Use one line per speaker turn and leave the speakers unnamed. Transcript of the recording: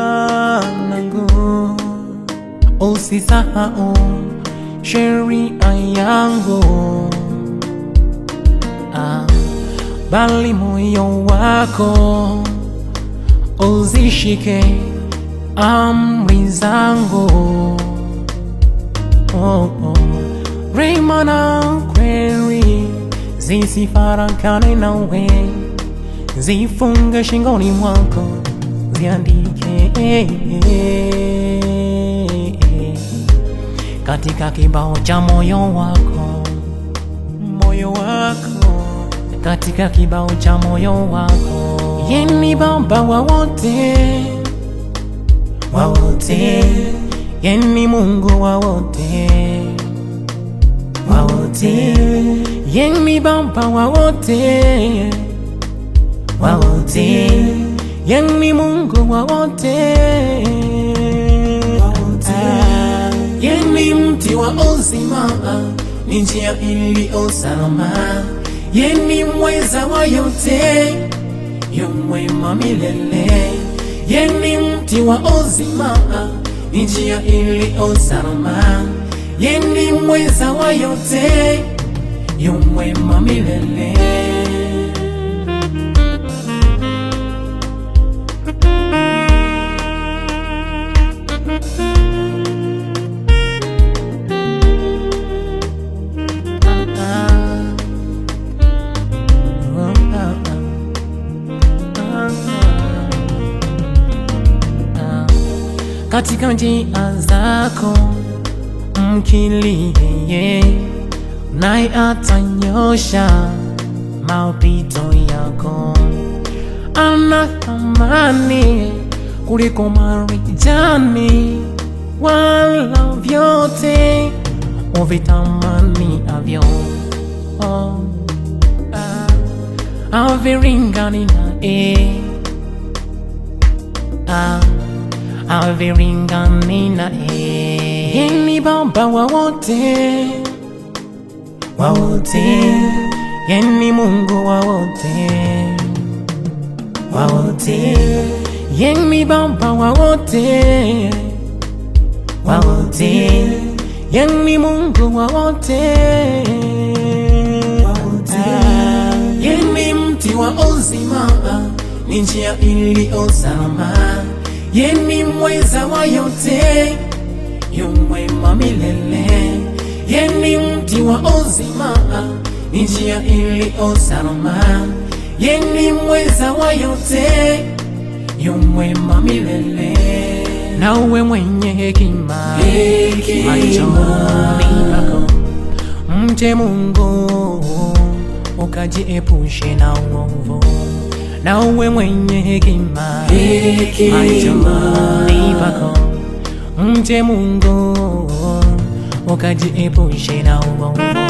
Mwanangu, usisahau sheria yangu, bali moyo wako uzishike amri zangu. Rehema na kweli zisifarakane nawe, zifunge shingoni mwako, ziandike katika kibao cha moyo wako, katika kibao cha moyo wako. Yeye ni Baba wa wote, yeye ni Mungu wa wote, yeye ni Baba wa wote, yeye ni Mungu wa wote, yeye ni mti wa uzima, ni njia iliyo salama, yeye ni mweza wa yote, yu mwema milele. Yeye ni mti wa uzima, ni njia iliyo salama, yeye ni mweza wa yote, yu mwema milele. Katika njia zako mkili yeye, naye atanyosha mapito yako. Ana thamani kuliko marijani, wala vyote uvitamaniavyo havilingani naye, havilingani naye. Yeye ni Baba wa wote, yeye ni Mungu wa wote, yeye ni Baba wa wote, yeye ni Mungu wa wote, yeye ni mti wa uzima, ni njia iliyo salama, yeye ni mweza wa yote, yu mwema milele. Yeye ni mti wa uzima, ni njia iliyo salama, yeye ni mweza wa yote, yu mwema milele. Nawe mwenye hekima machoni pako, mche Mungu ukajiepushe na uovu. Nawe mwenye hekima machoni pako, mche Mungu ukajiepushe na uovu.